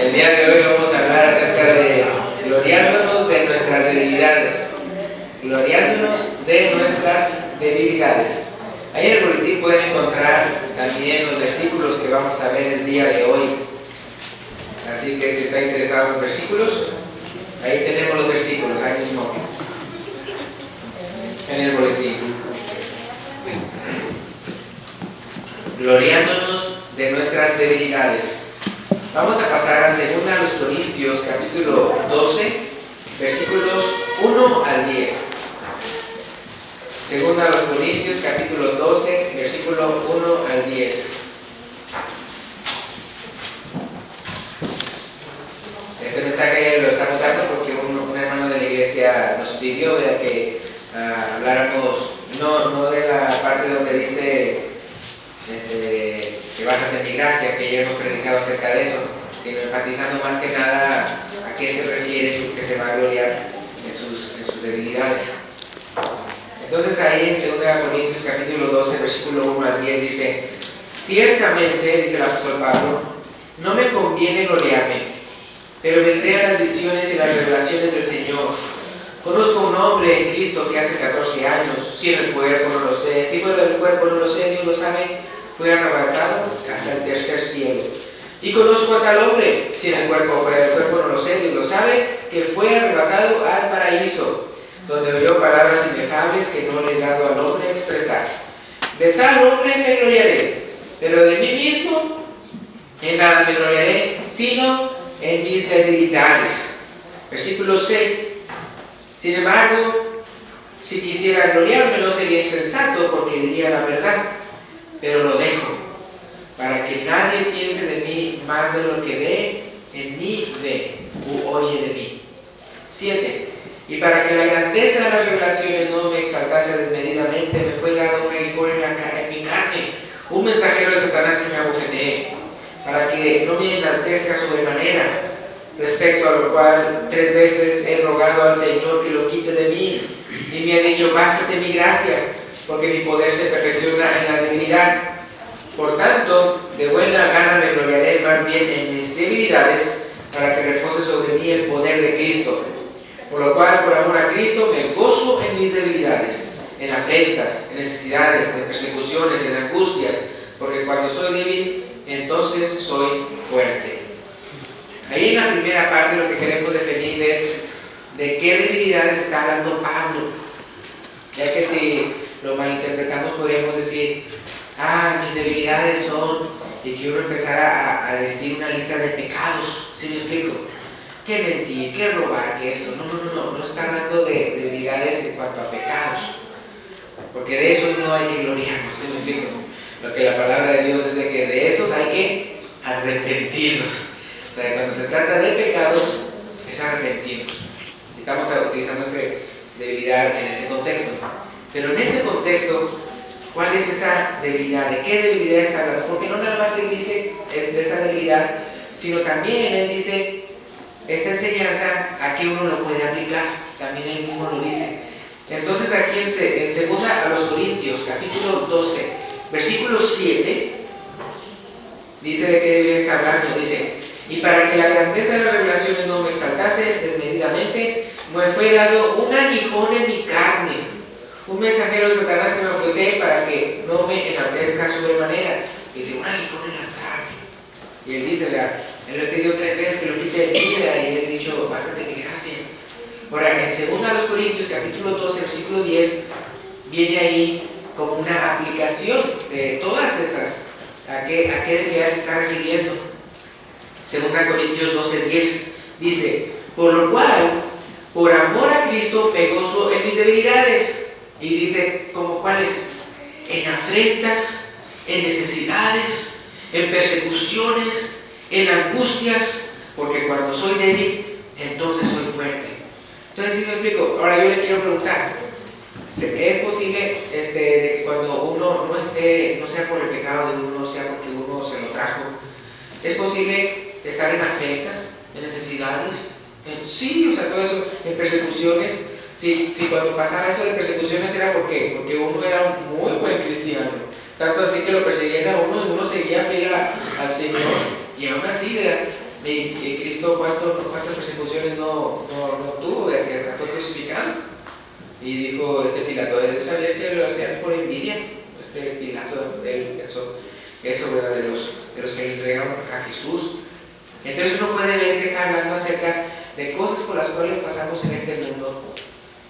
El día de hoy vamos a hablar acerca de gloriándonos de nuestras debilidades. Gloriándonos de nuestras debilidades. Ahí en el boletín pueden encontrar también los versículos que vamos a ver el día de hoy. Así que si está interesado en los versículos, ahí tenemos los versículos, ahí mismo, en el boletín. Gloriándonos de nuestras debilidades. Vamos a pasar a 2 Corintios, capítulo 12, versículos 1 al 10. 2 Corintios, capítulo 12, versículo 1 al 10. Este mensaje lo estamos dando porque un hermano de la iglesia nos pidió que habláramos, no de la parte donde dice que básate en mi gracia, que ya hemos predicado acerca de eso, sino enfatizando más que nada a qué se refiere que se va a gloriar en sus debilidades. Entonces ahí en 2 Corintios capítulo 12, versículo 1 al 10 dice: ciertamente, dice el apóstol Pablo, no me conviene gloriarme, pero vendré a las visiones y las revelaciones del Señor. Conozco a un hombre en Cristo que hace 14 años, si en el cuerpo no lo sé, si fuera del cuerpo no lo sé, Dios lo sabe, fue arrebatado hasta el tercer cielo. Y conozco a tal hombre, si en el cuerpo o fuera del cuerpo no lo sé, Dios lo sabe, que fue arrebatado al paraíso, donde oyó palabras inefables que no les he dado al hombre expresar. De tal hombre me gloriaré, pero de mí mismo en nada me gloriaré, sino en mis debilidades. Versículo 6. Sin embargo, si quisiera gloriarme no sería insensato, porque diría la verdad, pero lo dejo, para que nadie piense de mí más de lo que ve en mí u oye de mí. 7. Y para que la grandeza de las revelaciones no me exaltase desmedidamente, me fue dado un aguijón en mi carne, un mensajero de Satanás que me abofetee, para que no me enaltezca sobremanera, respecto a lo cual 3 veces he rogado al Señor que lo quite de mí, y me ha dicho: bástate mi gracia, porque mi poder se perfecciona en la debilidad. Por tanto, de buena gana me gloriaré más bien en mis debilidades, para que repose sobre mí el poder de Cristo. Por lo cual, por amor a Cristo, me gozo en mis debilidades, en afrentas, en necesidades, en persecuciones, en angustias, porque cuando soy débil, entonces soy fuerte. Ahí en la primera parte lo que queremos definir es de qué debilidades está hablando Pablo, ya que si lo malinterpretamos podríamos decir: mis debilidades son, y que uno empezara a decir una lista de pecados. ¿Sí me explico? Que mentir, que robar, que esto. No está hablando de debilidades en cuanto a pecados, porque de eso no hay que gloriarnos. ¿Sí me explico? Lo que la palabra de Dios es de que de esos hay que arrepentirnos. O sea, cuando se trata de pecados es arrepentirnos. Estamos utilizando esa debilidad en ese contexto. Pero en este contexto, ¿cuál es esa debilidad? ¿De qué debilidad está hablando? Porque no nada más él dice de esa debilidad, sino también él dice esta enseñanza a que uno lo puede aplicar. También él mismo lo dice. Entonces aquí en 2 Corintios capítulo 12 versículo 7 dice de qué debilidad está hablando. Dice: y para que la grandeza de las revelaciones no me exaltase desmedidamente, me fue dado un aguijón en mi carne, un mensajero de Satanás que me abofetee, para que no me enaltezca sobremanera. Dice: un aguijón en la carne. Y él dice: él le pidió 3 veces que lo quite de mi vida, y él ha dicho: bástate mi gracia. Ahora, en 2 Corintios capítulo 12, versículo 10, viene ahí como una aplicación de todas esas, a qué debilidad se está refiriendo. 2 Corintios 12:10 dice: por lo cual, por amor a Cristo me gozo en mis debilidades. Y dice: ¿como cuáles? En afrentas, en necesidades, en persecuciones, en angustias, porque cuando soy débil, entonces soy fuerte. Entonces, ¿sí me explico? Ahora yo le quiero preguntar: ¿es posible de que cuando uno no sea por el pecado de uno, sea porque uno se lo trajo, es posible estar en afrentas, en necesidades? Sí, o sea, todo eso, en persecuciones. Sí, cuando pasaba eso de persecuciones era porque uno era un muy buen cristiano, tanto así que lo perseguían a uno y uno seguía fiel al Señor, y aún así Y Cristo, ¿cuántas persecuciones no tuvo? Hasta fue crucificado. Y dijo Pilato, él sabía que lo hacían por envidia. Pilato, él pensó eso, ¿verdad? De los que le entregaron a Jesús. Entonces uno puede ver que está hablando acerca de cosas por las cuales pasamos en este mundo,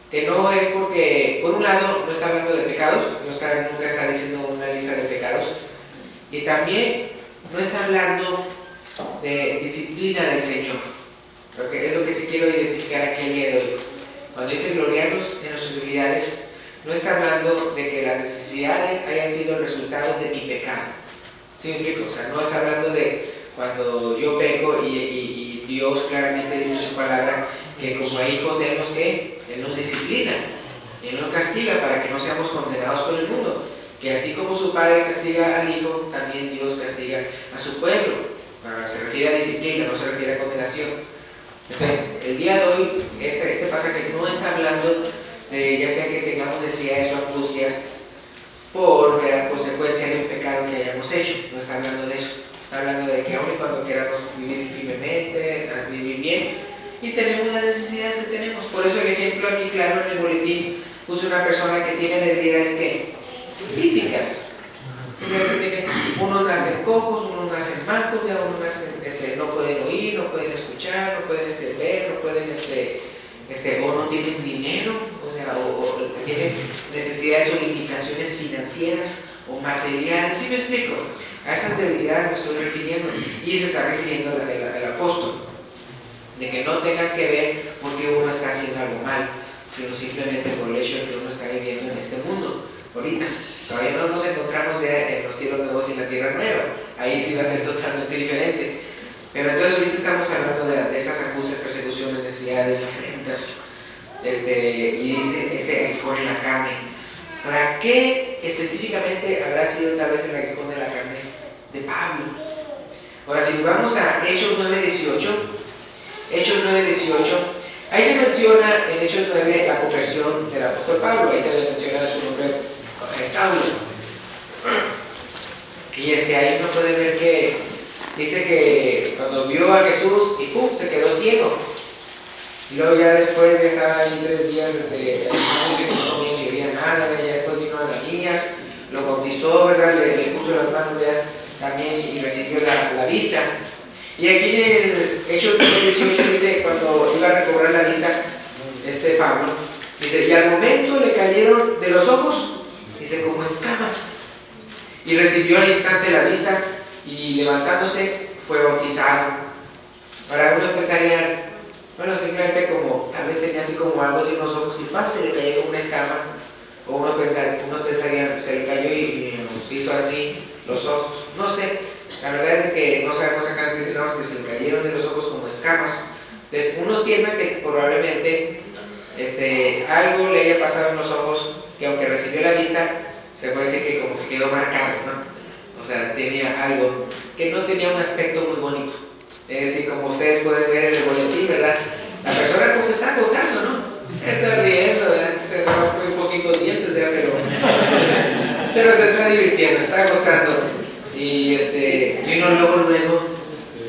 que no es porque, por un lado, no está hablando de pecados, nunca está diciendo una lista de pecados, y también no está hablando de disciplina del Señor, porque es lo que sí quiero identificar aquí el día de hoy. Cuando dice gloriarnos en nuestras debilidades, no está hablando de que las necesidades hayan sido el resultado de mi pecado. ¿Sí me explico? O sea, no está hablando de cuando yo peco y Dios claramente dice en su palabra que como hijos Él nos disciplina, Él nos castiga para que no seamos condenados por el mundo. Que así como su Padre castiga al Hijo, también Dios castiga a su pueblo. Se refiere a disciplina, no se refiere a condenación. Entonces, el día de hoy, este pasaje no está hablando de ya sea que tengamos necesidades o angustias por consecuencia de un pecado que hayamos hecho. No está hablando de eso. Está hablando de que aun y cuando queramos vivir firmemente, vivir bien, y tenemos las necesidades que tenemos. Por eso el ejemplo aquí claro en el boletín puse una persona que tiene debilidades físicas. Unos nacen cojos, unos nacen mancos, unos nacen, no pueden oír, no pueden escuchar, no pueden ver, no pueden o no tienen dinero, o tienen necesidades o limitaciones financieras o materiales. ¿Sí me explico? A esas debilidades me estoy refiriendo, y se está refiriendo el apóstol, de que no tengan que ver porque uno está haciendo algo mal, sino simplemente por el hecho de que uno está viviendo en este mundo. Ahorita todavía no nos encontramos en los cielos nuevos y la tierra nueva, ahí sí va a ser totalmente diferente. Pero entonces ahorita estamos hablando de estas angustias, persecuciones, necesidades, afrentas, y dice ese aguijón en la carne. ¿Para qué específicamente habrá sido tal vez el aguijón de la carne de Pablo? Ahora, si nos vamos a Hechos 9:18, ahí se menciona en Hechos 9 la conversión del apóstol Pablo, ahí se le menciona su nombre, Saulo. Y ahí uno puede ver que dice que cuando vio a Jesús y ¡pum!, se quedó ciego. Y luego ya después ya estaba ahí 3 días, no dice que no comía ni bebía nada, ya después vino Ananías, lo bautizó, ¿verdad? Le puso las manos también y recibió la vista. Y aquí en el Hechos 18 dice, cuando iba a recobrar la vista, Pablo, dice, y al momento le cayeron de los ojos, dice, como escamas, y recibió al instante la vista, y levantándose fue bautizado. Para uno pensaría, bueno, simplemente como, tal vez tenía así como algo así en los ojos, y se le cayó como una escama, o unos pensarían, se le cayó y nos hizo así los ojos, no sé. La verdad es que no sabemos exactamente, dicen que se le cayeron de los ojos como escamas. Entonces, unos piensan que probablemente algo le haya pasado en los ojos, que aunque recibió la vista, se puede decir que como que quedó marcado, ¿no? O sea, tenía algo que no tenía un aspecto muy bonito. Es decir, como ustedes pueden ver en el boletín, ¿verdad? La persona pues está gozando, ¿no? Está riendo, ¿verdad? Tendrá muy poquitos dientes, ¿verdad? Pero se está divirtiendo, está gozando. Y uno luego,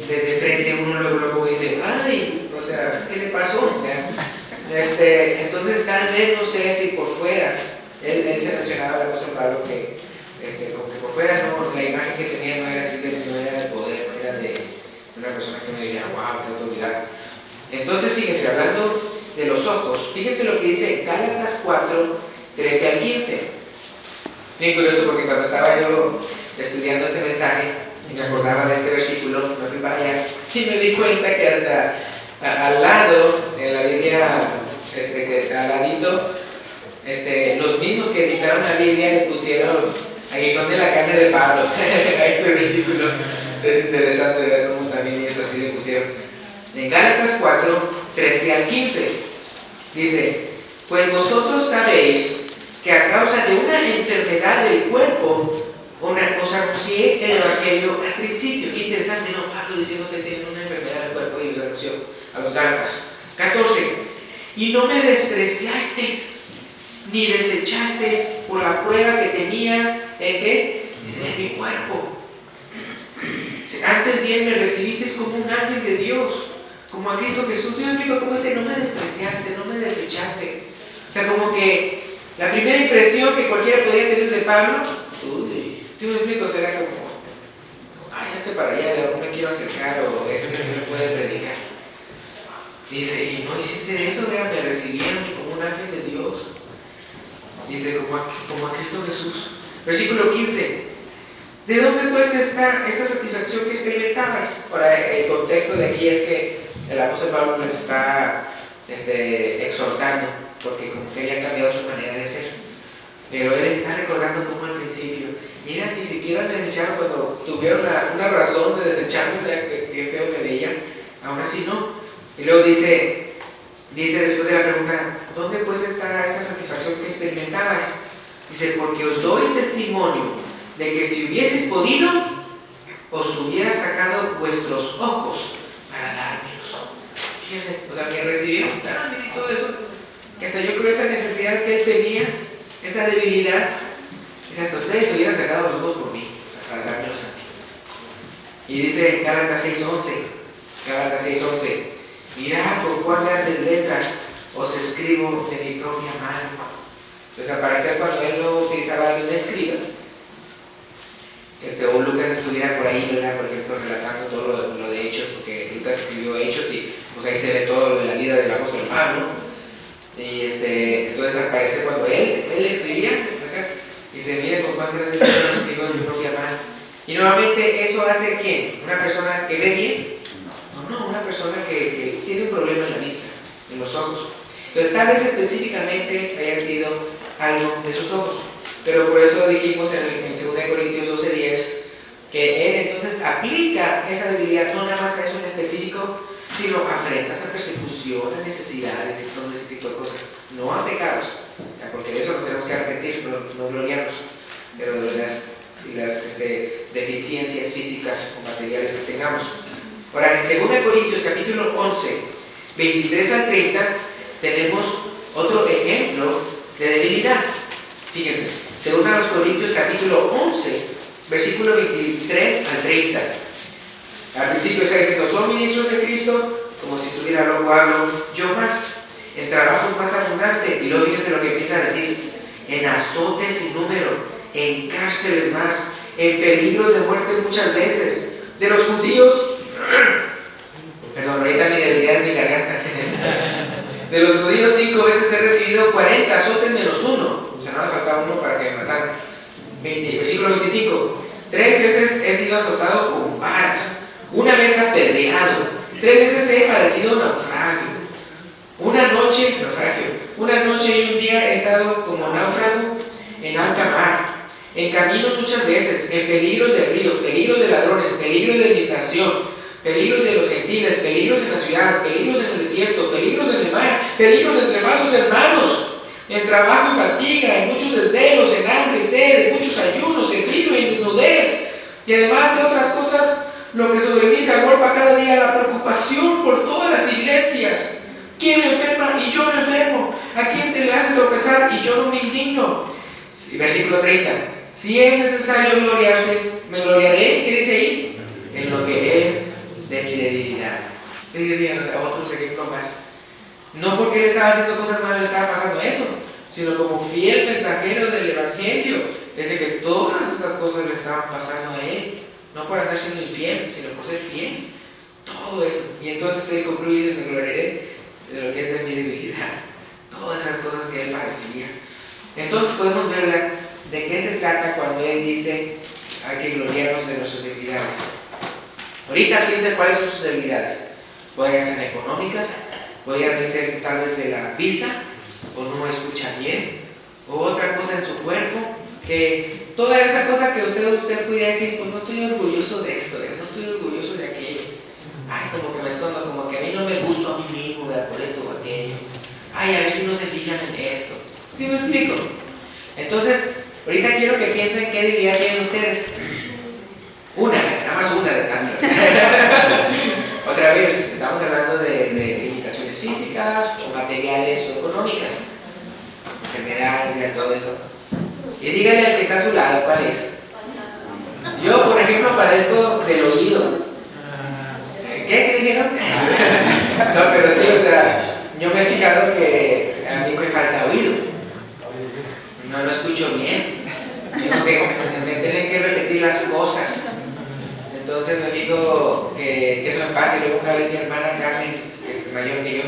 desde frente, uno luego dice, ay, o sea, ¿qué le pasó? Entonces tal vez, no sé si por fuera, él se mencionaba al apóstol Pablo que, como que por fuera no, la imagen que tenía no era así, no era del poder, no era de una persona que uno diría, wow, qué autoridad. Entonces, fíjense, hablando de los ojos, fíjense lo que dice Gálatas 4, 13 al 15. Bien curioso, porque cuando estaba yo estudiando este mensaje y me acordaba de este versículo, me fui para allá y me di cuenta que hasta al lado en la Biblia, al ladito, los mismos que editaron la Biblia le pusieron aguijón de la carne de Pablo a este versículo. Es interesante ver cómo también ellos así le pusieron. En Gálatas 4, 13 al 15 dice, pues vosotros sabéis que a causa de una enfermedad del cuerpo os anuncié el evangelio al principio. Qué interesante, ¿no? Pablo diciendo que tienen una enfermedad del cuerpo y los anunció a los Gálatas. 14. Y no me despreciasteis ni desechasteis por la prueba que tenía en mi cuerpo. antes bien me recibisteis como un ángel de Dios, como a Cristo Jesús. ¿Sí me explico? Como dice, no me despreciaste, no me desechaste. O sea, como que la primera impresión que cualquiera podría tener de Pablo, ¿sí me explico? Será como, ay, para allá, no me quiero acercar, o que me puede predicar. Dice, y no hiciste eso, vea, me recibieron como un ángel de Dios. Dice, como a Cristo Jesús. Versículo 15. ¿De dónde pues está esta satisfacción que experimentabas? Ahora, el contexto de aquí es que el apóstol Pablo les está exhortando, porque como que había cambiado su manera de ser. Pero él está recordando como al principio, mira, ni siquiera me desecharon cuando tuvieron una razón de desecharme, que feo me veían, aún así no. Y luego dice después de la pregunta, ¿dónde pues está esta satisfacción que experimentabas? Dice, porque os doy testimonio de que si hubieseis podido, os hubiera sacado vuestros ojos para dármelos. Fíjense, o sea, que recibieron tan bien y todo eso, que hasta yo creo esa necesidad que él tenía, esa debilidad, dice, hasta ustedes hubieran sacado los ojos por mí, o sea, para dármelos a mí. Y dice en Gálatas 6:11, mirad con cuán grandes letras os escribo de mi propia mano. Pues al parecer cuando él no utilizaba a alguien escriba, o Lucas estuviera por ahí, ¿verdad? Por ejemplo, relatando todo lo de Hechos, porque Lucas escribió Hechos y pues ahí se ve todo lo de la vida del apóstol Pablo. Y entonces al parecer cuando él escribía, acá, dice, mire con cuán grandes letras os escribo de mi propia mano. Y nuevamente eso hace ¿quién? ¿Una persona que ve bien? No, una persona que tiene un problema en la vista, en los ojos. Entonces tal vez específicamente haya sido algo de sus ojos. Pero por eso dijimos en 2 Corintios 12:10 que él entonces aplica esa debilidad no nada más a eso en específico, sino a afrentas, a persecución, a necesidades y todo ese tipo de cosas. No a pecados, porque de eso nos tenemos que arrepentir, no gloriarnos, pero de las deficiencias físicas o materiales que tengamos. Ahora, en 2 Corintios capítulo 11, 23 al 30, tenemos otro ejemplo de debilidad. Fíjense, 2 Corintios capítulo 11, versículo 23 al 30. Al principio está diciendo, son ministros de Cristo, como si estuviera loco, hablo yo más, en trabajos más abundantes. Y luego fíjense lo que empieza a decir, en azotes sin número, en cárceles más, en peligros de muerte muchas veces. De los judíos, perdón, ahorita mi debilidad es mi garganta. De los judíos 5 veces he recibido 40 azotes menos uno. O sea, no le faltaba uno para que me mataran. Versículo 25. 3 veces he sido azotado con varas, una vez apedreado, 3 veces he padecido naufragio. Una noche y un día he estado como náufrago en alta mar, en caminos muchas veces, en peligros de ríos, peligros de ladrones, peligros de administración, peligros de los gentiles, peligros en la ciudad, peligros en el desierto, peligros en el mar, peligros entre falsos hermanos, en trabajo y fatiga, en muchos desvelos, en hambre y sed, en muchos ayunos, en frío y en desnudez, y además de otras cosas, lo que sobre mí se agolpa cada día la preocupación por todas las iglesias. ¿Quién enferma y yo no enfermo? ¿A quién se le hace tropezar y yo no me indigno? Versículo 30. Si es necesario gloriarse, me gloriaré, ¿qué dice ahí? En lo que es de mi debilidad. O sea, otros ejemplos más. No porque él estaba haciendo cosas malas le estaba pasando eso, sino como fiel mensajero del evangelio, es de que todas estas cosas le estaban pasando a él, no por andar siendo infiel, sino por ser fiel. Todo eso. Y entonces él concluye y dice, me gloriaré de lo que es de mi debilidad. Todas esas cosas que él padecía. Entonces podemos ver de qué se trata cuando él dice hay que gloriarnos de nuestras debilidades. Ahorita piensen cuáles son sus debilidades. Podrían ser económicas, podrían ser tal vez de la vista, o no escucha bien, o otra cosa en su cuerpo, que toda esa cosa que usted pudiera decir, pues no estoy orgulloso de esto, no estoy orgulloso de aquello. Ay, como que me escondo, como que a mí no me gusto a mí mismo, ¿verdad? Por esto o aquello. Ay, a ver si no se fijan en esto. ¿Sí me explico? Entonces, ahorita quiero que piensen qué debilidad tienen ustedes. Nada más una de tantas. Otra vez, estamos hablando de limitaciones físicas o materiales o económicas, enfermedades y todo eso. Y díganle al que está a su lado, ¿cuál es? Yo por ejemplo, padezco del oído. ¿Qué dijeron? No, pero sí, o sea, yo me he fijado que a mí me falta oído. No escucho bien. Tengo que me tienen que repetir las cosas. Entonces me fijo que eso me pasa. Y luego una vez mi hermana Carmen, mayor que yo,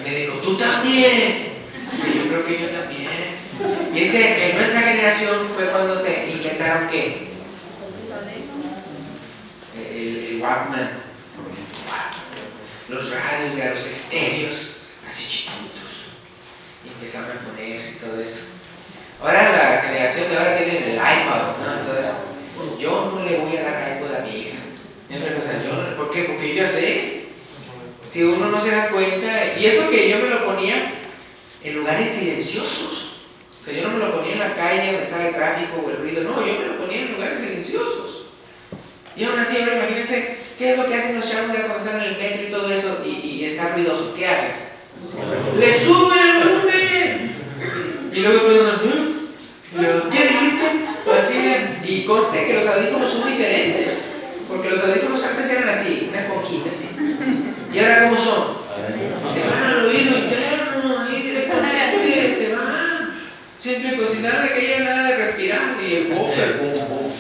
me dijo, tú también. Y yo creo que yo también. Y es que en nuestra generación fue cuando se inventaron ¿qué? El Walkman, los radios, ya los estéreos, así chiquitos. Y empezaron a ponerse y todo eso. Ahora la generación de ahora tiene el iPod, ¿no? Entonces, yo no le voy a dar iPod a mi hija. ¿Por qué? Porque yo ya sé. Si uno no se da cuenta, y eso que yo me lo ponía en lugares silenciosos. O sea, yo no me lo ponía en la calle donde estaba el tráfico o el ruido, no, yo me lo ponía en lugares silenciosos. Y aún así, ahora imagínense, ¿qué es lo que hacen los chavos ya cuando están en el metro y todo eso y está ruidoso? ¿Qué hacen? ¡Le suben el volumen! Y luego ¿qué dijiste? Así de, y conste que los audífonos son diferentes, porque los audífonos antes eran así, una esponjita así. ¿Y ahora cómo son? Se van al oído interno, ahí directamente, se van. Simple cocinada, que haya nada de respirar, y el buffer, boom, boom.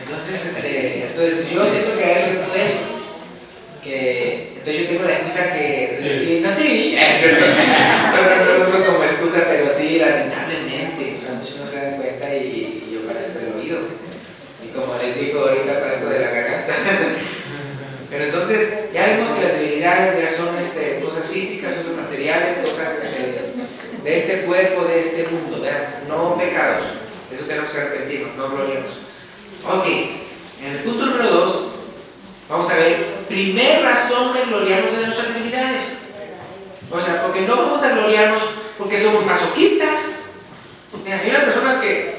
Entonces yo siento que a veces por eso, entonces yo tengo la excusa que de decir, no lo uso como excusa, pero sí, lamentablemente, o sea, muchos no se dan cuenta y yo parezco del oído. Y como les digo ahorita, parezco de la garganta. Pero entonces ya vimos que las debilidades ya son cosas físicas, cosas materiales, cosas de este cuerpo, de este mundo, ¿verdad? No pecados. De eso tenemos que arrepentirnos, no gloriarnos. Ok, en el punto número 2, vamos a ver, primer razón de gloriarnos de nuestras debilidades. O sea, porque no vamos a gloriarnos porque somos masoquistas. Mira, hay unas personas que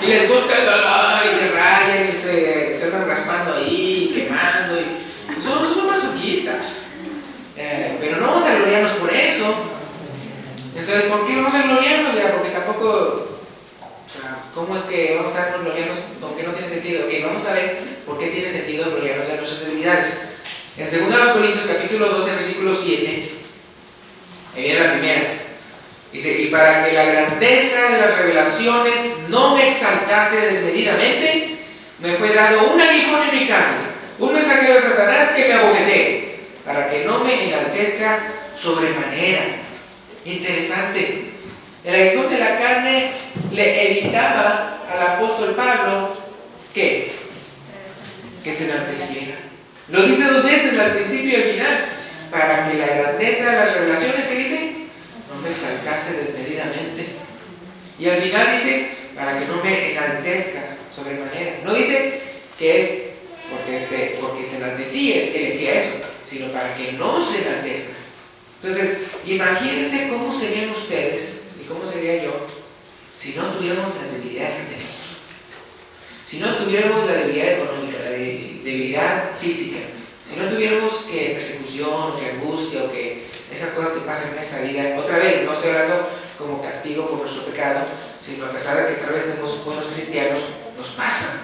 y les gusta el dolor y se rayan y se van raspando ahí, quemando. Pues somos masoquistas. Pero no vamos a gloriarnos por eso. Entonces, ¿por qué vamos a gloriarnos? Ya, porque tampoco, o sea, ¿cómo es que vamos a estar gloriarnos con que no tiene sentido? Ok, vamos a ver por qué tiene sentido gloriarnos de nuestras debilidades. En 2 Corintios capítulo 12, versículo 7, ahí viene la primera. Dice, y para que la grandeza de las revelaciones no me exaltase desmedidamente, me fue dado un aguijón en mi carne, un mensajero de Satanás que me abofetee, para que no me enaltezca sobremanera. Interesante. El aguijón de la carne le evitaba al apóstol Pablo que se enalteciera. Lo dice 2 veces, al principio y al final, para que la grandeza de las revelaciones, ¿qué dice? No me exaltase desmedidamente. Y al final dice, para que no me enaltezca sobremanera. No dice que es porque se enaltecía, es que le decía eso, sino para que no se enaltezca. Entonces, imagínense cómo serían ustedes y cómo sería yo si no tuviéramos las debilidades que tenemos. Si no tuviéramos la debilidad económica, la debilidad física, si no tuviéramos que persecución, o que angustia, o que esas cosas que pasan en esta vida, otra vez, no estoy hablando como castigo por nuestro pecado, sino a pesar de que tal vez tenemos buenos cristianos, nos pasan.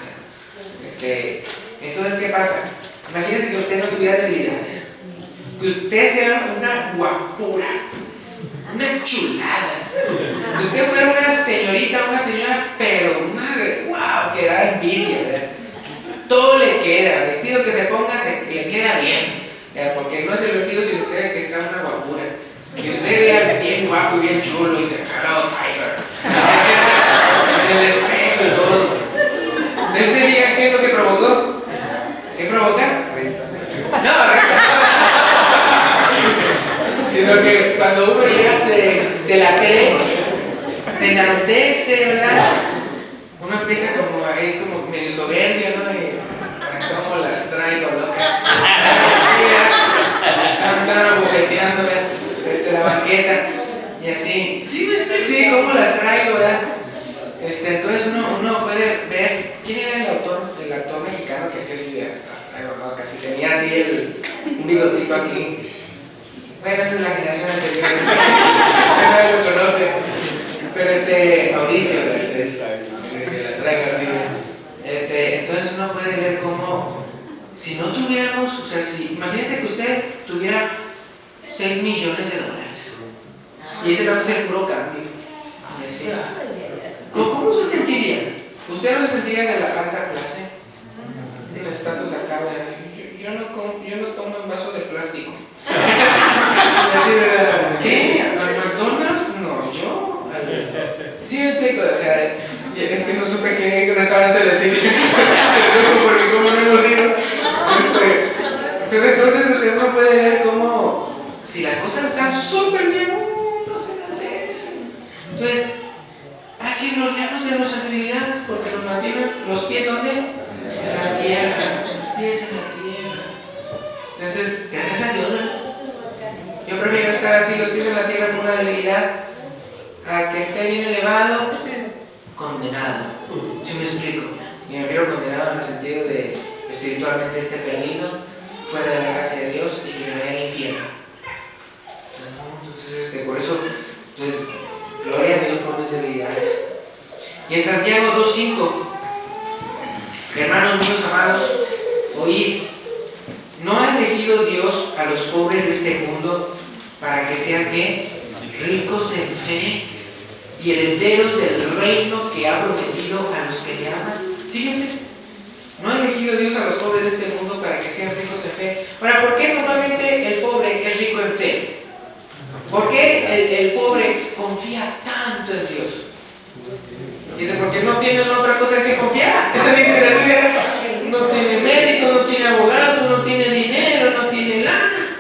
Entonces, ¿qué pasa? Imagínense que usted no tuviera debilidades, que usted sea una guapura, una chulada, que usted fuera una señorita, una señora, pero una de wow, que da envidia, ¿verdad? Todo le queda, el vestido que se ponga le queda bien, ¿verdad? Porque no es el vestido sino usted que está una guapura, que usted vea bien guapo y bien chulo y se hello Tiger, en el espejo y todo. ¿Ese día qué es lo que provocó? ¿Qué provoca? No, risa. Sino que cuando uno llega se la cree, se enaltece, ¿verdad? Uno empieza como ahí, como medio soberbio, ¿no? Y como las traigo locas. Están abofeteando, ¿verdad? La banqueta. Y así, sí, me explico, sí, cómo las traigo, ¿verdad? Entonces uno puede ver quién era el actor mexicano que hacía así, casi tenía así un bigotito aquí. Bueno, esa es la generación anterior, nadie lo conoce. Pero Mauricio, la está traigo así. Entonces uno puede ver cómo, si no tuviéramos, o sea, imagínense que usted tuviera 6 millones de dólares y ese va a ser puro cambio. ¿Cómo se sentiría? ¿Usted no se sentiría de la alta clase? De los estatus acá, yo no tomo en vaso de plástico. ¿Qué? ¿A McDonald's? No, yo. Sí, o sea, es que no supe qué restaurante decir. Porque como no hemos ido. Pero entonces uno puede ver cómo, si las cosas están súper bien, no se enaltecen. Entonces, hay que gloriarnos de nuestras habilidades porque nos mantienen los pies ¿dónde? En la tierra. Los pies en la tierra. Entonces, gracias a Dios. Yo prefiero estar así, los pies en la tierra, con una debilidad, a que esté bien elevado, condenado. ¿Sí me explico? Y me refiero condenado en el sentido de espiritualmente esté perdido, fuera de la gracia de Dios y que me vaya al infierno. Entonces, por eso, pues, gloria a Dios por mis debilidades. Y en Santiago 2:5, hermanos míos amados, oíd, ¿no ha elegido Dios a los pobres de este mundo para que sean ¿qué? Ricos en fe y herederos del reino que ha prometido a los que le aman? Fíjense, ¿no ha elegido Dios a los pobres de este mundo para que sean ricos en fe? Ahora, ¿por qué normalmente el pobre es rico en fe? ¿Por qué el pobre confía tanto en Dios? Dice, porque no tienen otra cosa en que confiar. Dice, no tiene médico, no tiene abogado, no tiene dinero, no tiene lana.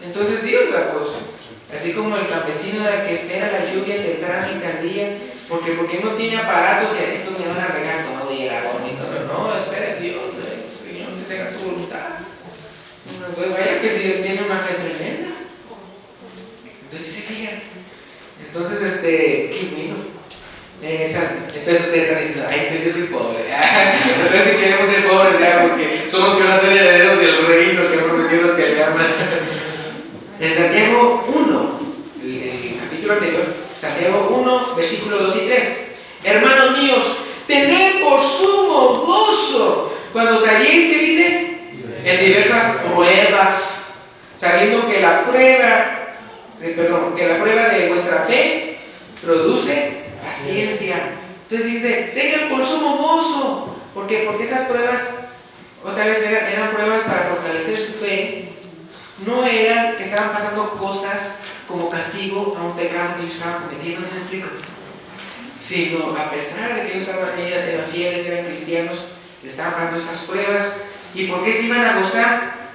Entonces sí, o sea, pues, así como el campesino que espera la lluvia temprana y tardía, porque no tiene aparatos que esto me van a regar todo y el agua y todo. No, espera en Dios, Señor, que se haga tu voluntad. Entonces vaya que si tiene una fe tremenda. Entonces se fijan. Entonces, qué bueno. Entonces ustedes están diciendo, ay, entonces yo soy pobre. Entonces si queremos ser pobres, ya, porque somos que van a ser herederos del reino que prometió los que le aman. En Santiago 1, el capítulo anterior, Santiago 1, versículos 2 y 3. Hermanos míos, tened por sumo gozo cuando os halléis, ¿qué dice? En diversas pruebas, sabiendo que la prueba de vuestra fe produce paciencia. Entonces dice, tengan por sumo gozo. ¿Por qué? Porque esas pruebas, otra vez eran pruebas para fortalecer su fe. No eran que estaban pasando cosas como castigo a un pecado que ellos estaban cometiendo, ¿se me explico? Sino a pesar de que ellos eran fieles, eran cristianos, le estaban dando estas pruebas. ¿Y por qué se iban a gozar?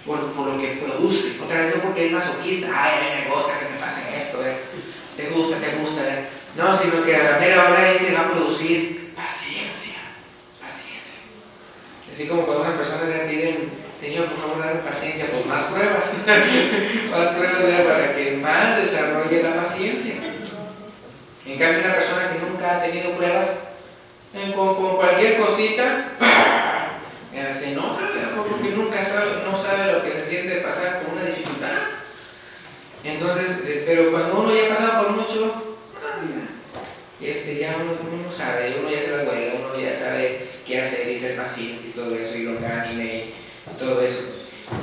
Por lo que produce. Otra vez no porque es masoquista, ay, a mí me gusta que me pase esto, te gusta, no, sino que a la mera hora se va a producir paciencia. Así como cuando unas personas le piden, Señor, por favor, dame paciencia, pues más pruebas, más pruebas para que más desarrolle la paciencia. En cambio, una persona que nunca ha tenido pruebas, con cualquier cosita, se enoja, porque nunca no sabe lo que se siente pasar por una dificultad. Entonces, pero cuando uno ya ha pasado por mucho, ya uno sabe, uno ya se la vuela, uno ya sabe qué hacer y ser paciente y todo eso, y longánime y todo eso.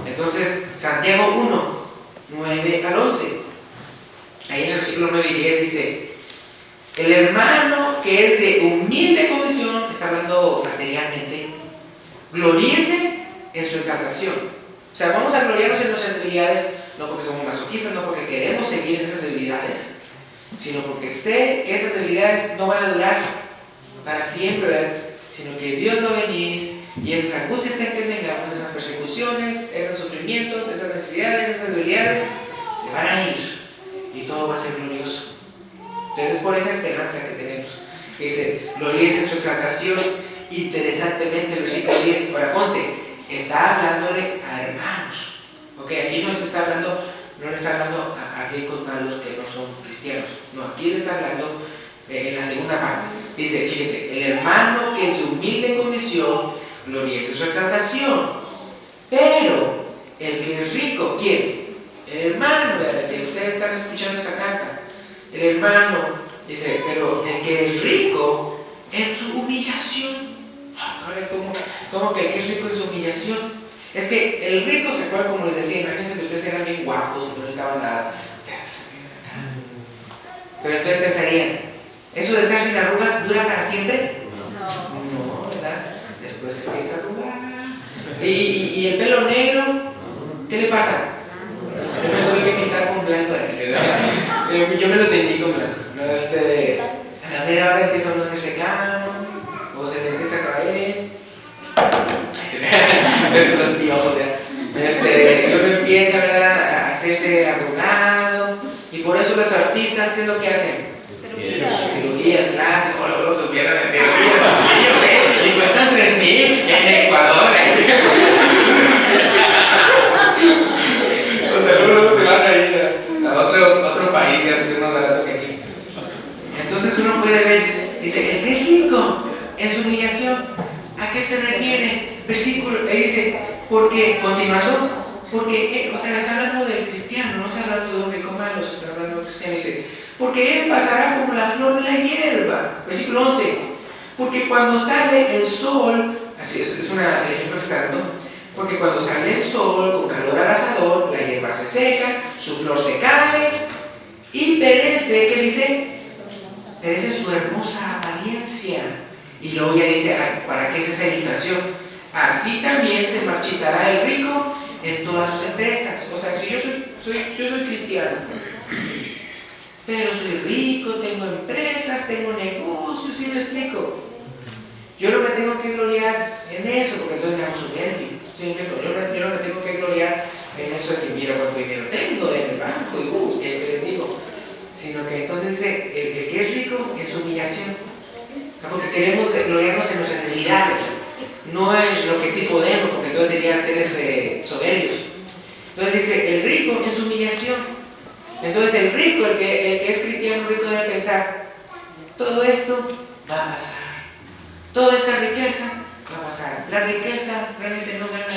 Entonces, Santiago 1, 9 al 11, ahí en el versículo 9 y 10 dice, el hermano que es de humilde condición, está hablando materialmente, gloríese en su exaltación. O sea, vamos a gloriarnos en nuestras debilidades, no porque somos masoquistas, no porque queremos seguir en esas debilidades, sino porque sé que estas debilidades no van a durar para siempre, ¿verdad? Sino que Dios va a venir y esas angustias que tengamos, esas persecuciones, esos sufrimientos, esas necesidades, esas debilidades, se van a ir y todo va a ser glorioso. Entonces es por esa esperanza que tenemos. Dice, gloríese en su exaltación. Interesantemente el versículo 10, ahora conste, está hablándole a hermanos. Aquí no le está hablando a ricos malos que no son cristianos. No, aquí le está hablando en la segunda parte. Dice, fíjense, el hermano que es de humilde condición, gloríese en su exaltación. Pero el que es rico, ¿quién? El hermano, el que ustedes están escuchando esta carta. El hermano Dice, pero el que es rico en su humillación. Ahora, ¿cómo que el que es rico en su humillación? Es que el rico se acuerda, como les decía, imagínense que ustedes eran bien guapos y no necesitaban nada. Pero entonces pensarían, ¿eso de estar sin arrugas dura para siempre? No, ¿verdad? Después se empieza a arrugar. ¿Y el pelo negro? ¿Qué le pasa? Yo me lo tuve que pintar con blanco, ¿verdad? Yo me lo teñí con blanco. ¿No? A la mera hora empieza uno a hacerse cano, o se le empieza a caer. Los piojos, y uno empieza, ¿verdad?, a hacerse arrugado. Y por eso los artistas, ¿qué es lo que hacen? Cirugías plásticas, luego supieron de cirugías. Sí, yo sé, y cuestan 3,000 en Ecuador. O sea, luego se van a ir a otro país que es más barato que aquí. Entonces uno puede ver, dice, el que es rico en su humillación, ¿a qué se refiere? Versículo, ahí dice, porque, continuando, porque está hablando del cristiano, no está hablando de un rico malo, está hablando de un cristiano, dice, porque él pasará como la flor de la hierba. Versículo 11, porque cuando sale el sol, así es el ejemplo que está dando, porque cuando sale el sol con calor abrasador, la hierba se seca, su flor se cae y perece, ¿qué dice? Perece su hermosa apariencia. Y luego ya dice, ¿para qué es esa ilustración? Así también se marchitará el rico en todas sus empresas. O sea, si yo soy cristiano, pero soy rico, tengo empresas, tengo negocios, ¿sí me explico? Yo no me tengo que gloriar en eso, porque entonces me hago soberbio. ¿Sí me explico? Yo no me tengo que gloriar en eso de que mira cuánto dinero tengo en el banco y ¿qué les digo? Sino que entonces dice, el que es rico en su humillación. Porque queremos gloriarnos en nuestras debilidades, no en lo que sí podemos, porque entonces sería ser soberbios. Entonces dice, el rico en su humillación. Entonces el rico, el que es cristiano rico, debe pensar, todo esto va a pasar, toda esta riqueza va a pasar. La riqueza realmente no gana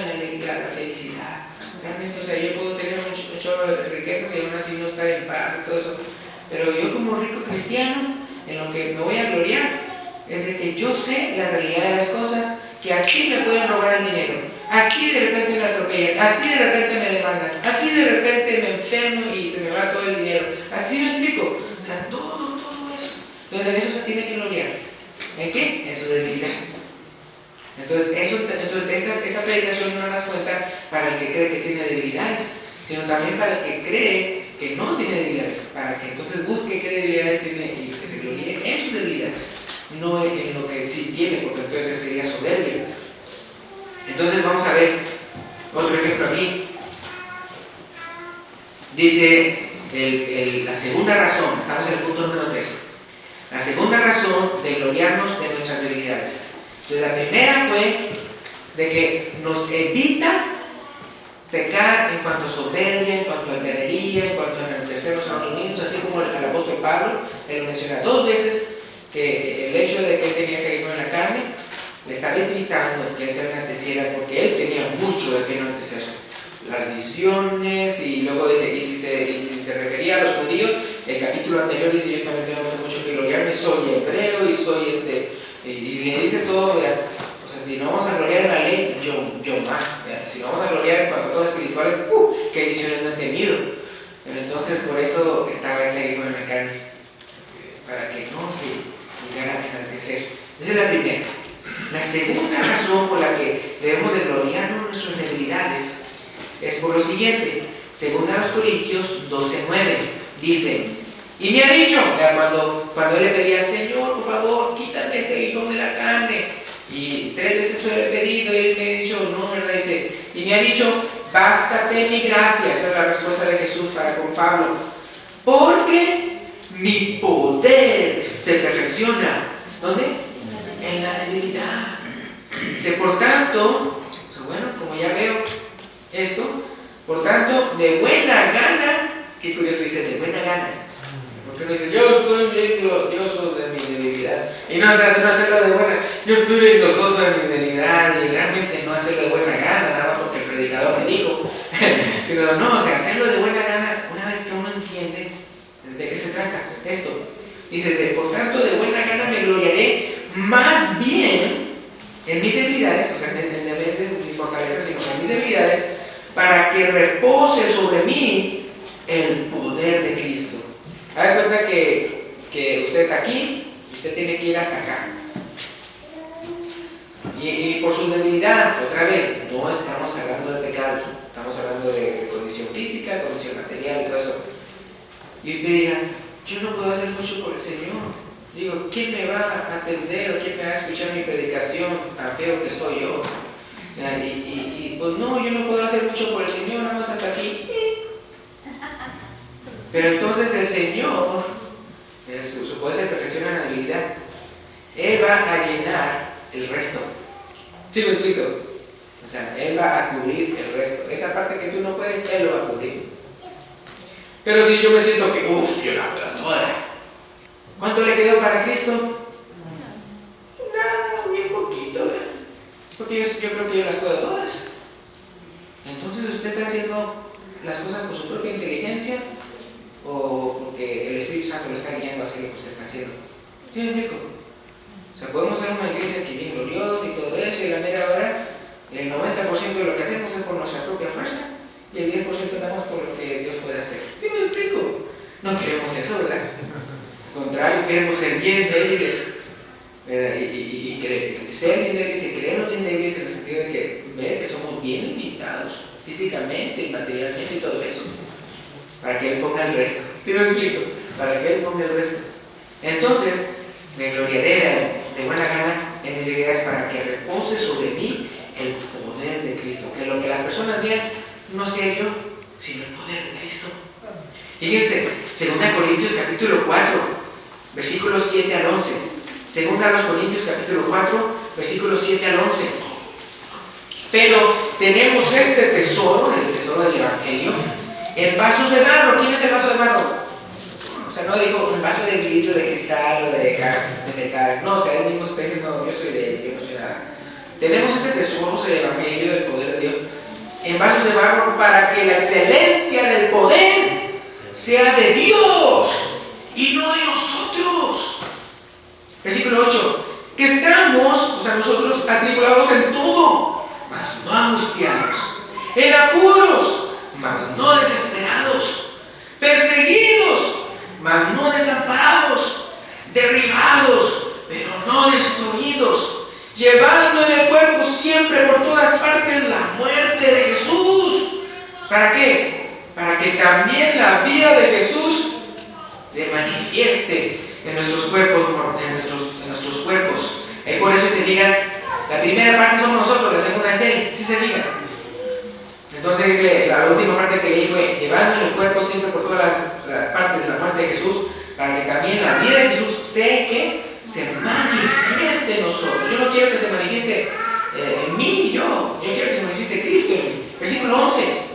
la felicidad. Realmente, o sea, yo puedo tener un chorro de riquezas y aún así no estar en paz y todo eso, pero yo como rico cristiano, en lo que me voy a gloriar es de que yo sé la realidad de las cosas, que así me pueden robar el dinero, así de repente me atropellan, así de repente me demandan, así de repente me enfermo y se me va todo el dinero. Así me explico. O sea, todo eso. Entonces en eso se tiene que gloriar. ¿En qué? En su debilidad. Entonces esta predicación no nos cuenta para el que cree que tiene debilidades, sino también para el que cree que no tiene debilidades, para que entonces busque qué debilidades tiene y que se gloríe en sus debilidades, no en lo que sí tiene, porque entonces sería soberbia. Entonces vamos a ver otro ejemplo aquí. Dice la segunda razón, estamos en el punto número 3, la segunda razón de gloriarnos de nuestras debilidades. Entonces la primera fue de que nos evita pecar en cuanto a soberbia, en cuanto a altanería, en cuanto a enaltecernos a nosotros mismos, así como el apóstol Pablo, él lo menciona 2 veces, que el hecho de que él tenía ese ego en la carne, le estaba evitando que él se enalteciera, porque él tenía mucho de qué enaltecerse. Las visiones, y luego dice, y si se refería a los judíos, el capítulo anterior dice, yo también tengo mucho que gloriarme, soy hebreo y soy y le dice todo, ¿verdad? O sea, si no vamos a gloriar en la ley, yo más, ¿verdad? Si no vamos a gloriar en cuanto a cosas espirituales, qué visiones no han tenido. Pero entonces por eso estaba ese hijo en la carne, para que no se llegara a enaltecer. Esa es la primera. La segunda razón por la que debemos de gloriarnos en nuestras debilidades es por lo siguiente. Según a los Corintios 12:9 dice, y me ha dicho, cuando él le pedía, Señor, por favor, quítame este aguijón de la carne, y 3 veces se lo he pedido, y él me ha dicho, no, ¿verdad? Dice, y me ha dicho, bástate mi gracia. Esa es la respuesta de Jesús para con Pablo, porque mi poder se perfecciona, ¿dónde? En la debilidad. Por tanto, bueno, como ya veo esto, por tanto, de buena gana, qué curioso dice, de buena gana, porque no dice, yo estoy bien glorioso de mi debilidad, y no hacerlo de buena, yo estoy bien gozoso de mi debilidad, y realmente no hacerlo de buena gana, nada más porque el predicador me dijo, sino no, o sea, hacerlo de buena gana, una vez que uno entiende de qué se trata esto. Dice, por tanto, de buena gana me gloriaré más bien en mis debilidades, o sea, en vez de mis fortalezas, sino en mis debilidades, para que repose sobre mí el poder de Cristo. Haga cuenta que usted está aquí, usted tiene que ir hasta acá. Y por su debilidad, otra vez, no estamos hablando de pecados, estamos hablando de condición física, condición material y todo eso. Y usted diga, yo no puedo hacer mucho por el Señor. Digo, ¿quién me va a atender o quién me va a escuchar mi predicación tan feo que soy yo? Y pues no, yo no puedo hacer mucho por el Señor, nada más hasta aquí. Pero entonces el Señor, su poder se perfecciona en la habilidad. Él va a llenar el resto. ¿Sí me explico? O sea, Él va a cubrir el resto. Esa parte que tú no puedes, Él lo va a cubrir. Pero si yo me siento que, yo la puedo toda. ¿Cuánto le quedó para Cristo? Nada, bien poquito, ¿verdad? Porque yo creo que yo las puedo todas. Entonces, ¿usted está haciendo las cosas por su propia inteligencia o porque el Espíritu Santo lo está guiando a hacer lo que usted está haciendo? ¿Sí me explico? O sea, podemos ser una iglesia que bien gloriosa y todo eso, y la mera hora, el 90% de lo que hacemos es por nuestra propia fuerza y el 10% damos por lo que Dios puede hacer. ¿Sí me explico? No queremos eso, ¿verdad? Al contrario, queremos ser bien débiles, y ser bien débiles y creernos bien débiles en el sentido de que ver que somos bien limitados físicamente y materialmente y todo eso, para que Él ponga el resto. ¿Sí me explico? Para que Él ponga el resto. Entonces, me gloriaré de buena gana en mis debilidades para que repose sobre mí el poder de Cristo. Que lo que las personas vean no sea yo, sino el poder de Cristo. Fíjense, 2 Corintios capítulo 4, versículos 7 al 11. 2 Corintios capítulo 4, versículos 7 al 11. Pero tenemos este tesoro, el tesoro del Evangelio, en vasos de barro. ¿Quién es el vaso de barro? O sea, no digo un vaso de vidrio, de cristal o de metal. No, o sea, él mismo está diciendo, yo soy de él, yo no soy nada. Tenemos este tesoro, el Evangelio, del poder de Dios, en vasos de barro, para que la excelencia del poder sea de Dios y no de nosotros. Versículo 8. Que estamos, o sea, nosotros atribulados en todo, mas no angustiados, en apuros, mas no desesperados, perseguidos, mas no desamparados, derribados, pero no destruidos, llevando en el cuerpo siempre por todas partes la muerte de Jesús. ¿Para qué? Para que también la vida de Jesús se manifieste en nuestros cuerpos, en nuestros cuerpos. Y por eso se diga, la primera parte somos nosotros, la segunda es Él. ¿Sí se diga? Entonces la última parte que leí fue, llevando en el cuerpo siempre por todas las partes de la muerte de Jesús, para que también la vida de Jesús se manifieste en nosotros. Yo no quiero que se manifieste en mí y yo quiero que se manifieste Cristo en mí. Versículo 11.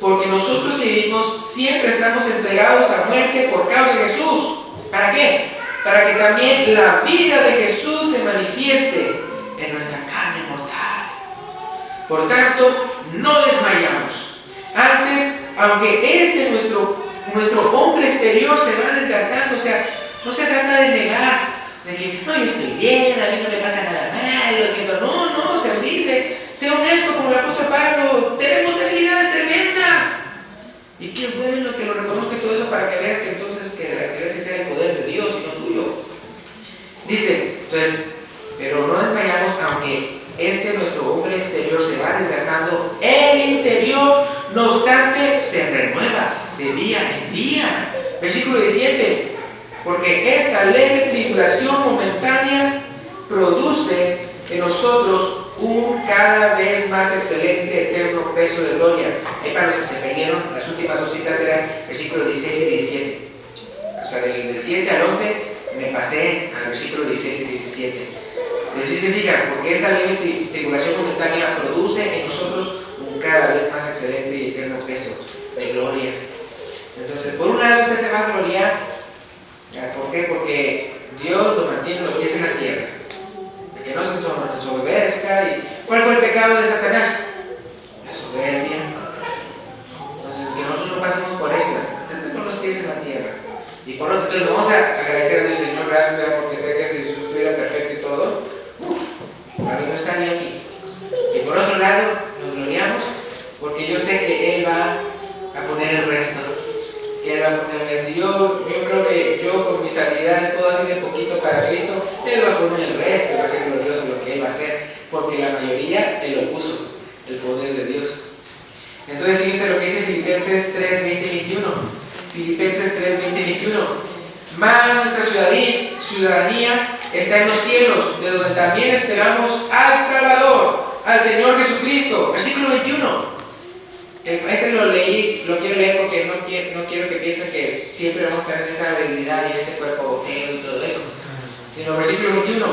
Porque nosotros que vivimos siempre estamos entregados a muerte por causa de Jesús. ¿Para qué? Para que también la vida de Jesús se manifieste en nuestra carne mortal. Por tanto, no desmayamos. Antes, aunque nuestro hombre exterior se va desgastando, o sea, no se trata de negar, de que no, yo estoy bien, a mí no me pasa nada malo, no, o sea, sí, sé honesto como el apóstol Pablo, tenemos debilidades tremendas. Y qué bueno que lo reconozca todo eso para que veas que entonces que la excelencia sea el poder de Dios y no tuyo. Dice, entonces, pero no desmayamos aunque nuestro hombre exterior se va desgastando, el interior, no obstante, se renueva de día en día. Versículo 17. Porque esta leve tribulación momentánea produce en nosotros un cada vez más excelente, eterno peso de gloria. Ahí para los que se perdieron, las últimas dos citas eran versículos 16 y 17. O sea, del 7 al 11 me pasé al versículo 16 y 17. Así significa, porque esta leve tribulación momentánea produce en nosotros un cada vez más excelente y eterno peso de gloria. Entonces, por un lado usted se va a gloriar. ¿Por qué? Porque Dios lo mantiene los pies en la tierra. Que no se ensoberbezca. ¿Cuál fue el pecado de Satanás? La soberbia. Entonces, que nosotros no pasemos por eso, con los pies en la tierra. Y por otro, entonces vamos a agradecer a Dios, Señor, gracias, ¿verdad? Porque sé que si Jesús estuviera perfecto y todo, a mí no estaría aquí. Y por otro lado, nos gloriamos porque yo sé que Él va a poner el resto. Que Él va a poner el resto. Yo creo que yo con mis habilidades puedo hacer de poquito para Cristo. Él va a poner el resto y va a ser glorioso lo que Él va a hacer. Porque la mayoría Él lo puso, el poder de Dios. Entonces fíjense lo que dice Filipenses 3, 20 y 21. Filipenses 3, 20 y 21. Mas nuestra ciudadanía está en los cielos, de donde también esperamos al Salvador, al Señor Jesucristo. Versículo 21. Este lo leí, lo quiero leer porque no quiero que piensen que siempre vamos a estar en esta debilidad y en este cuerpo feo y todo eso. Sino versículo 21.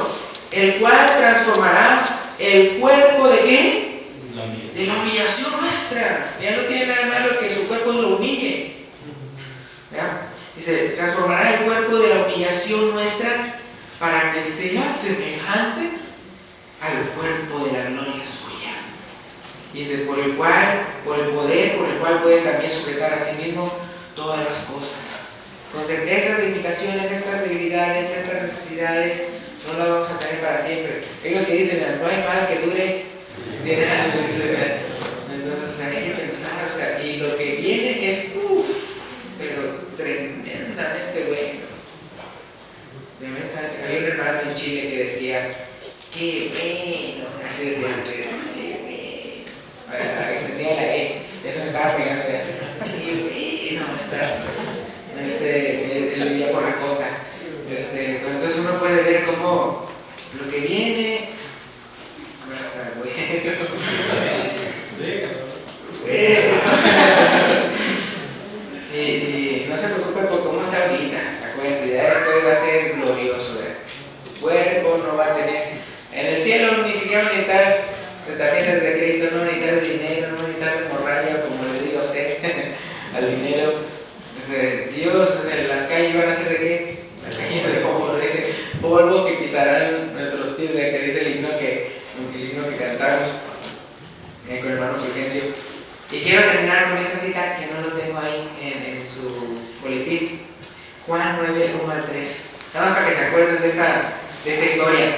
El cual transformará el cuerpo de ¿qué? De la humillación nuestra. Ya no tiene nada malo que su cuerpo lo humille. ¿Ya? Dice, transformará el cuerpo de la humillación nuestra para que sea semejante al cuerpo de la gloria suya. Dice, por el poder por el cual puede también sujetar a sí mismo todas las cosas. Entonces, estas limitaciones, estas debilidades, estas necesidades, no las vamos a tener para siempre. Hay los que dicen, no hay mal que dure 100 años. Entonces, hay que pensar, y lo que viene es, pero tremendamente bueno. Había un hermano en Chile que decía, qué bueno, así decía, qué bueno. Extendía la E, eso me estaba pegando ya. Qué bueno está. Él vivía por la costa. Entonces uno puede ver cómo lo que viene va a estar bueno. Y no se preocupe por cómo está ahorita. Acuérdense, ya después va a ser glorioso. El cuerpo no va a tener. En el cielo ni siquiera necesitar de tarjetas de crédito, no necesitar de dinero, no necesitar de hemorragia, como le digo a usted, al dinero. Dios, en las calles van a ser de qué? La calle de polvo, ese polvo que pisarán nuestros pies, que dice el himno que cantamos con el hermano Fulgencio. Y quiero terminar con esta cita que no lo tengo ahí en su boletín. Juan 9, 1 al 3. Nada más para que se acuerden de esta historia.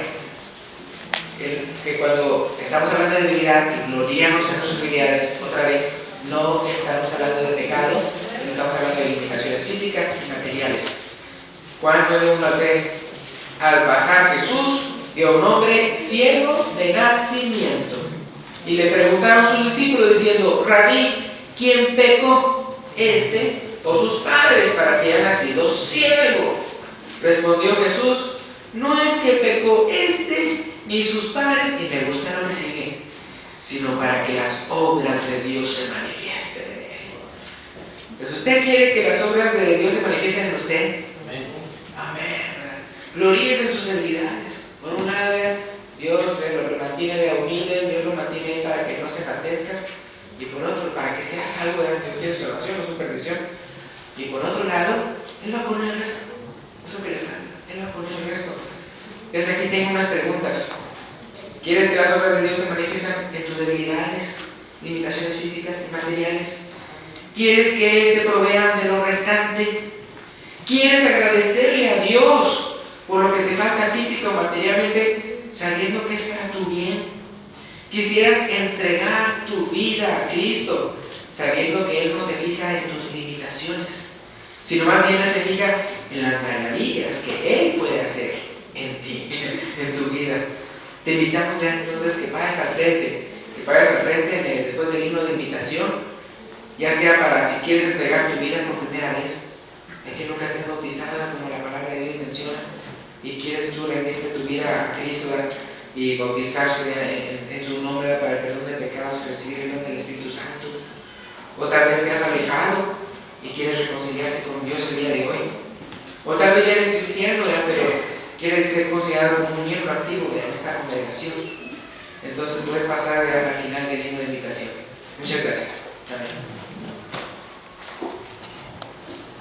Que cuando estamos hablando de debilidad, que gloriamos en nuestras debilidades, otra vez, no estamos hablando de pecado, sino estamos hablando de limitaciones físicas y materiales. Juan 9, 1 al 3. Al pasar Jesús vio a un hombre ciego de nacimiento. Y le preguntaron sus discípulos diciendo, Rabí, ¿quién pecó, este o sus padres, para que haya nacido ciego? Respondió Jesús, no es que pecó este ni sus padres, y me gusta lo que sigue, sino para que las obras de Dios se manifiesten en él. Entonces, ¿usted quiere que las obras de Dios se manifiesten en usted? Amén. Amén. Gloríese en sus debilidades. Por un lado, Dios lo mantiene humilde, Dios lo mantiene para que no se enaltezca, y por otro, para que sea salvo. Dios quiere su oración, no su perdición. Y por otro lado, Él va a poner el resto. Eso que le falta, Él va a poner el resto. Entonces aquí tengo unas preguntas. ¿Quieres que las obras de Dios se manifiesten en tus debilidades, limitaciones físicas y materiales? ¿Quieres que Él te provea de lo restante? ¿Quieres agradecerle a Dios por lo que te falta física o materialmente, sabiendo que es para tu bien? ¿Quisieras entregar tu vida a Cristo, sabiendo que Él no se fija en tus limitaciones, sino más bien Él se fija en las maravillas que Él puede hacer en ti, en tu vida? Te invitamos ya entonces que vayas al frente, después del himno de invitación, ya sea para si quieres entregar tu vida por primera vez, es que nunca te has bautizada como la palabra de Dios menciona, y quieres tú rendirte tu vida a Cristo, ¿verdad? Y bautizarse en su nombre, ¿verdad? Para el perdón de pecados y recibir el don del Espíritu Santo. O tal vez te has alejado y quieres reconciliarte con Dios el día de hoy. O tal vez ya eres cristiano, ¿verdad? Pero quieres ser considerado como un miembro activo, ¿verdad?, en esta congregación. Entonces puedes pasar, ¿verdad?, al final del himno de invitación. Muchas gracias. Amén.